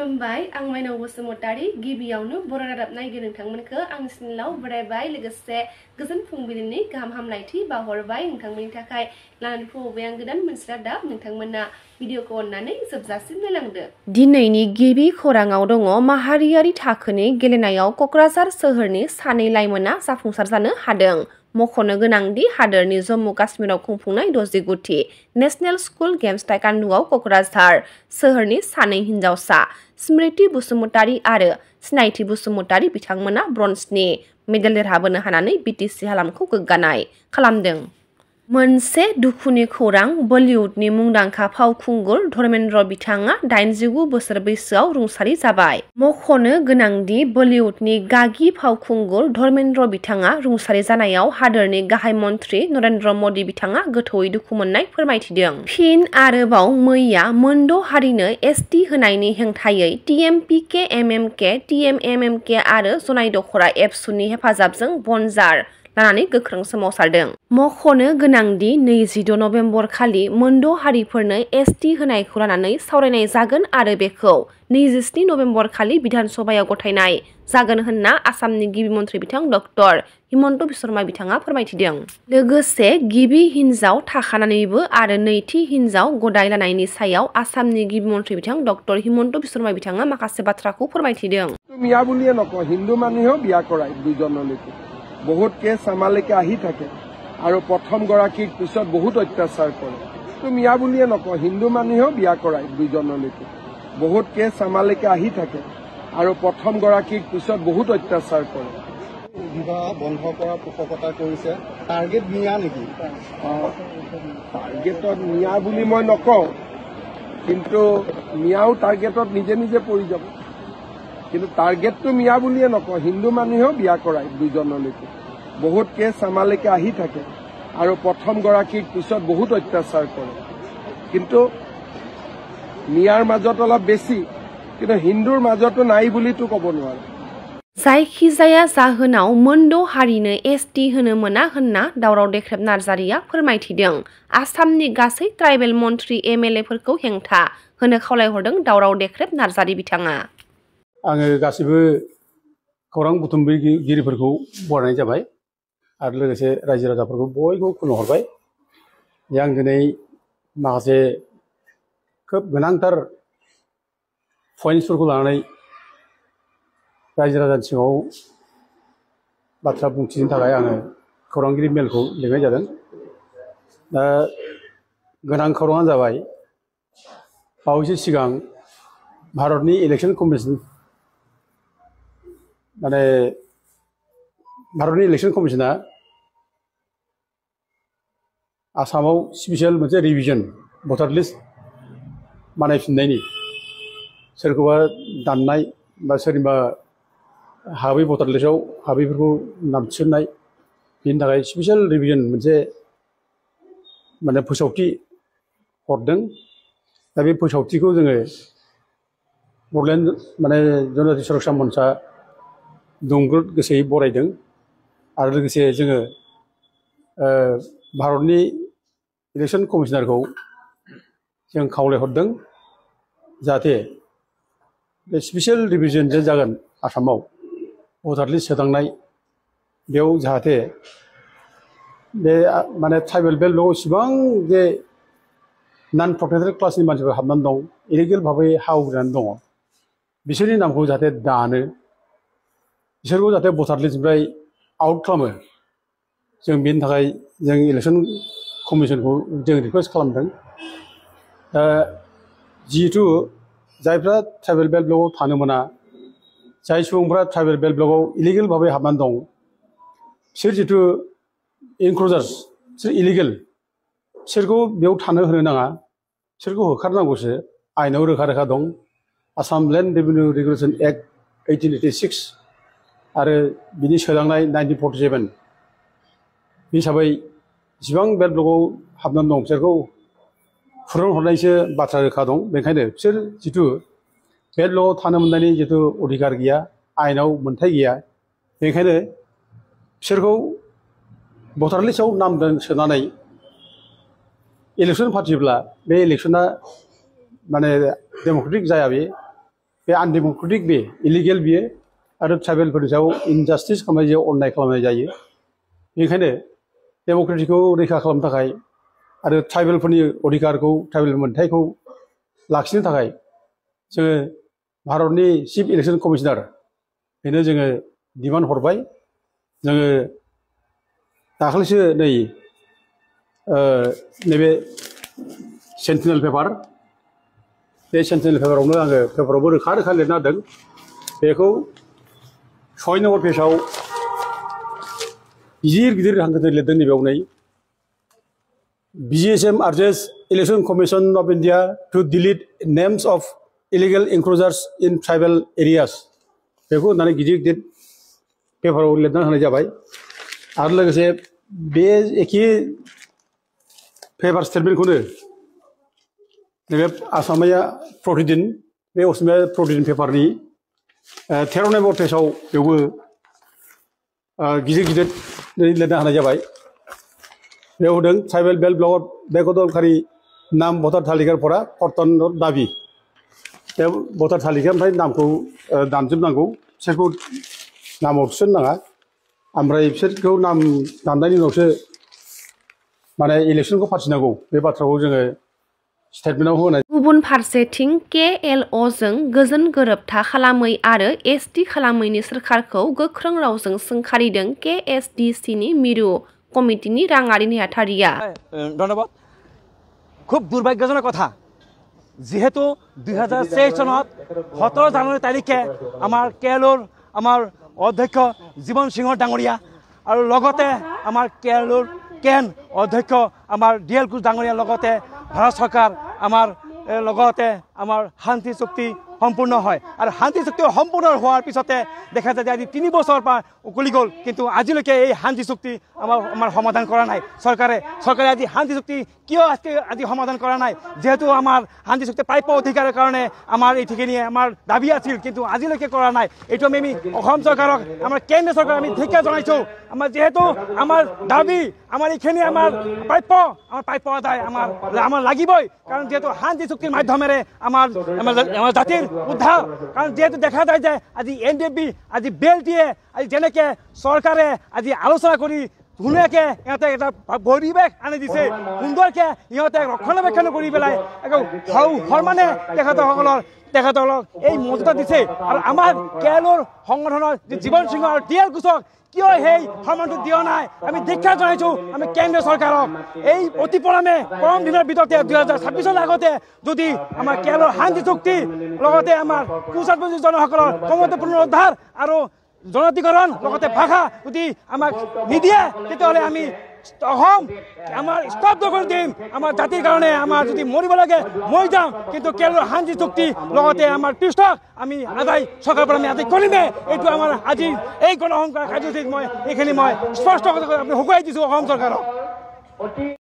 खुलुमबाय आं माइनाव बसुमतारी गिबियावनो बर' रादाब नायगिरि नोंथांमोनखौ आंनि चेनेलाव बरायबाय लोगोसे गोजोन फुंबिलिनि गाहाम हामलायथि बावहरबाय नोंथांमोननि थाखाय लानानै फैबाय आं गोदान मोनसे रादाब नोंथांमोना भिडिअखौ अननानै जोबजासिम नायलांदो। दिनैनि गिबि खौराङाव दङ माहारियारि थाखोनि गेलेनायाव क'क्राझार सोहोरनि सानै लाइमोना जाफुंसार जानो हादों। मख'नो गोनांदि हादोरनि जम्मु काश्मीराव खुंफुंनाय 69थि नेशनेल स्कुल गेम्स टाइकान्डुआव क'क्राझार सोहोरनि सानै हिनजावसा स्मृति बसुमतारी आरो सिनायथि बसुमतारी बिथांमोना ब्रन्जनि मेडेल देरहाबोनो हानानै बिटिसि हालामखौ गोग्गानाय खालामदों। मोनसे दुखुनि खौरां बलिउडनि मुंदांखा फावखुंगुर धर्मेन्द्र बिथाङा 89 बोसोर बैसोआव रुंसारि जाबाय। मख'नो गोनांदि बलिउडनि गागि फावखुंगुर धर्मेन्द्र बिथाङा रुंसारि जानायाव हादोरनि गाहाय मन्थ्रि नरेन्द्र मदि बिथाङा गोथौयै दुखु मोननाय फोरमायथिदों। फिन आरोबाव मैया मोनद' हारिनो एसटि होनायनि हेंथायै टिएमपिके एमएमके टिएमएमएमके आरो जनाय दखरा एबसुनि हेफाजाबजों बनजार लानानै गोख्रों सोमावसारदों। मख'नो गोनांदि 22 नभेम्बर खालि मोनद' हारिफोरनो एसटि होनायखौ लानानै सावरायनाय जागोन आरो बेखौ 27 नभेम्बर खालि बिधान सभायाव गथायनाय जागोन होनना आसामनि गिबि मन्थ्रि बिथां डक्टर हिमन्त बिश्व बिथाङा फोरमायथिदों। लोगोसे गिबि हिनजाव थाखानानैबो आरो नैथि हिनजाव गदाय लानायनि सायाव आसामनि गिबि मन्थ्रि बिथां डक्टर हिमन्त बिश्व बिथाङा माखासे बाथ्राखौ फोरमायथिदों। मिया बुलिए नकওঁ हिन्दू মানুহেও বিয়া কৰায় দুজনলৈকে বহুত কেছ আমালৈকে আহি থাকে আৰু প্ৰথম গৰাকীৰ পিছত বহুত অত্যাচাৰ কৰে। তো মিয়া বুলিয়ে নকওঁ হিন্দু মানুহেও বিয়া কৰায় দুজনলৈকে বহুত কেছ আমালৈকে আহি থাকে আৰু প্ৰথম গৰাকীৰ পিছত বহুত অত্যাচাৰ কৰে। বিবাহ বন্ধ কৰাৰ পোষকতা কৰিছে টাৰ্গেট মিয়া নেকি? টাৰ্গেটত মিয়া বুলি মই নকওঁ কিন্তু মিয়াও টাৰ্গেটত নিজে নিজে পৰি যাব কিন্তু টাৰ্গেটটো মিয়া বুলিয়ে নকওঁ হিন্দু মানুহেও বিয়া কৰায় দুজনলৈকে বহুত কেছ আমালৈকে আহি থাকে আৰু প্ৰথম গৰাকীৰ পিছত বহুত অত্যাচাৰ কৰে কিন্তু মিয়াৰ মাজত অলপ বেছি কিন্তু হিন্দুৰ মাজতো নাই বুলিতো ক'ব নোৱাৰো। जायखिजाया जाहोनाव मोनद' हारिनो एसटि होनो मोना होनना दावराव देख्रेब नार्जारिया फोरमायथिदों। आसामनि गासै ट्राइबेल मन्थ्रि एमएलएफोरखौ हेंथा होनो खावलायहरदों दावराव देख्रेब नार्जारि बिथाङा। आङो गासिबो खौरां बुथुमगिरिफोरखौ बरायनाय जाबाय आरो लोगोसे रायजो राजाफोरखौ बयबो खुलुमहरबाय जे आं दिनै माखासे खोब गोनांथार पइन्टसफोरखौ लानानै रायजो राजानि सिगाङाव बाथ्रा बुंथिनो थाखाय आङो खौरांगिरि मेलखौ लिंनाय जादों। दा गोनां खौराङा जाबाय बावैसो सिगां भारतनि इलेक्सन कमिसन भारतनि इलेक्सन कमिसना आसामाव स्पेसियेल मोनसे रिभिजन भटार लिस्ट बानायफिननायनि सोरखौबा दाननाय बा सोरनिबा हाबै भटार लिस्टआव हाबैफोरखौ नाम थिसननाय बेनि थाखाय स्पेसियेल रिभिजन मोनसे फोसावथि हरदों। दा बे फोसावथिखौ जोङो बड'लेण्ड जनजाति सुरक्षा मन्चआ दुंब्रुद गोसोयै बरायदों आरो लोगोसे जोङो भारतनि इलेक्सन कमिसनारखौ जों खावलायहरदों जाहाथे बे स्पेसियेल रिभिजनजों जागोन आसामाव भटार लिस्ट सोदांनाय बेयाव जाहाथे बे ट्राइबेल बेल्टआव इसिबां जे नन प्रटेक्टेड क्लासनि मानसिफोर हाबनानै दं इलिगेल भाबै हा आवग्रिनानै दङ बिसोरनि नामखौ जाहाथे दानो बिसोरखौ जाहाथे भटार लिस्टनिफ्राय आउट खालामो जों बेनि थाखाय जों इलेक्सन कमिसनखौ जों रिकुवेस्ट खालामदों। जिहेतु जायफ्रा ट्राइबेल बेल्ट ब्लकआव थानो मोना जाय सुबुंफ्रा ट्राइबेल बेल्ट ब्लकआव इलिगेल भाबै हाबनानै दं बिसोर जिथु इनक्ल'जार्स बिसोर इलिगेल बिसोरखौ बेयाव थानो होनो नाङा बिसोरखौ होखारनांगौसो आयेनाव रोखा रोखा दं। Assam land revenue regulation act 1886 आरो बिनि सोदांनाय 1947 हिसाबै जिसिबां बेल्ट ब्लकआव हाबनानै दं बिसोरखौ फुरुन हरनायसो बाथ्रा रोखा दं। बेनिखायनो बिसोर जिथु बेल्ट ब्लकआव थानो मोननायनि जिथु अधिकार गैया आयेनाव मोन्थाय गैया बेनिखायनो बिसोरखौ भटार लिस्टआव नाम सोनानै इलेक्सन फाथियोब्ला बे इलेक्सना डेम'क्रेटिक जाया बे बे आनडेम'क्रेटिक बे इलिगेल बियो आरो ट्राइबेलफोरनि सायाव इनजास्टिस खालामनाय जायो अननाय खालामनाय जायो बेनिखायनो डेम'क्रेटिखौ रैखा खालामनो थाखाय आरो ट्राइबेलफोरनि अधिकारखौ ट्राइबेल मोनथायखौ लाखिनो थाखाय जोङो भारतनि चिफ इलेक्सन कमिशनार बेनो जोङो डिमान्ड हरबाय जोङो दाखालिसो नैबे सेन्टिनेल पेपार बे सेन्टिनेल पेपारावनो आङो पेपारावबो रोखा रोखा लिरना होदों बेखौ 6 नम्बर पेजाव गिदिर गिदिर हांखोजों लिरदों नैबेयाव नै BGSM urges Election Commission of India to delete names of illegal encroachers in tribal areas बेखौ होननानै गिदिर गिदिर पेपाराव लिरना होनाय जाबाय आरो लोगोसे बे एखे पेपार स्टेटमेन्टखौनो नैबे आसामिया प्रतिदिन बे असमिया प्रतिदिन पेपारनि 13 नम्बर पेजाव बेवबो गिदिर गिदिर लिरना होनाय जाबाय बेयाव होदों ट्राइबेल बेल्ट ब्लकआव बेगदलखारि नाम भटार तालिकाफोरा कर्तनर दाबि बे भटार तालिकानिफ्राय नामखौ दानजोबनांगौ बिसोरखौ नामाव थिसननाङा ओमफ्राय बिसोरखौ नाम दाननायनि उनावसो माने इलेक्सनखौ फाथिनांगौ बे बाथ्राखौ जोङो स्टेटमेन्टआव होनाय गुबुन फारसेथिं KLOजों गोजोन गोरोबथा खालामै आरो ST खालामैनि सोरखारखौ गोख्रों रावजों सोंखारिदों KSDCनि मिरु कमिटिनि राङारि नेहाथारिया धन्यवाद খুব দুৰ্ভাগ্যজনক কথা যেহেতু 2023 চনত 17 জানুৱাৰী তাৰিখে আমাৰ KLOৰ আমাৰ অধ্যক্ষ জীবন সিংহ ডাঙৰীয়া আৰু লগতে আমাৰ KLOৰ কেন অধ্যক্ষ আমাৰ DL কুজ ডাঙৰীয়া লগতে ভাৰত চৰকাৰ আমাৰ লগতে আমাৰ শান্তি চুক্তি সম্পূৰ্ণ হয় আৰু শান্তি চুক্তি সম্পূৰ্ণ হোৱাৰ পিছতে দেখা যায় যে আজি 3 বছৰ পৰা উকলি গ'ল কিন্তু আজিলৈকে এই শান্তি চুক্তি আমাৰ সমাধান কৰা নাই চৰকাৰে আজি শান্তি চুক্তি কিয় আজি সমাধান কৰা নাই যেহেতু আমাৰ শান্তি চুক্তি প্ৰাপ্য অধিকাৰৰ কাৰণে আমাৰ এইখিনি আমাৰ দাবী আছিল কিন্তু আজিলৈকে কৰা নাই এইটো আমি অসম চৰকাৰক আমাৰ কেন্দ্ৰীয় চৰকাৰক আমি ধিক্কাৰ জনাইছোঁ আমাৰ যেহেতু আমাৰ দাবী আমাৰ এইখিনি আমাৰ প্ৰাপ্য আদায় আমাৰ লাগিবই কাৰণ যেহেতু শান্তি চুক্তিৰ মাধ্যমেৰে আমাৰ জাতিৰ উদ্ধাৰ কাৰণ যেহেতু দেখা যায় যে আজি NDFB আজি বেলটিয়ে আজি যেনেকে চৰকাৰে আজি আলোচনা কৰি ধুনীয়াকে ইহঁতে এটা পৰিৱেশ আনি দিছে সুন্দৰকে ইহঁতে ৰক্ষণাবেক্ষণ কৰি পেলাই সন্মানে তেখেতসকলক এই মৰ্যাদা দিছে আৰু আমাৰ KLOৰ সংগঠনৰ জীবন সিংহ আৰু DL কুজক কিয় সেই সন্মানটো দিয়া নাই আমি ধিক্কাৰ জনাইছোঁ আমি কেন্দ্ৰীয় চৰকাৰক এই অতি পলমে কম দিনৰ ভিতৰতে 2026 আগতে যদি আমাৰ KLOৰ শান্তি চুক্তি লগতে আমাৰ কুচাতপন্থী জনসকলৰ ক্ষমতা পুনৰুদ্ধাৰ আৰু জনতিকৰণ লগতে ভাষা যদি আমাক নিদিয়ে তেতিয়াহ'লে আমি অসম আমাৰ স্তব্ধ কৰি দিম আমাৰ জাতিৰ কাৰণে আমাৰ যদি মৰিব লাগে মই যাম কিন্তু KLOৰ শান্তি চুক্তি লগতে আমাৰ পৃষ্ঠক আমি আদায় চৰকাৰৰ পৰা আমি আদায় কৰিমেই এইটো আমাৰ আজি এই গণসংখ্যাৰ কাৰ্যসূচীত মই এইখিনি মই স্পষ্ট আপুনি শুকুৱাই দিছোঁ অসম চৰকাৰক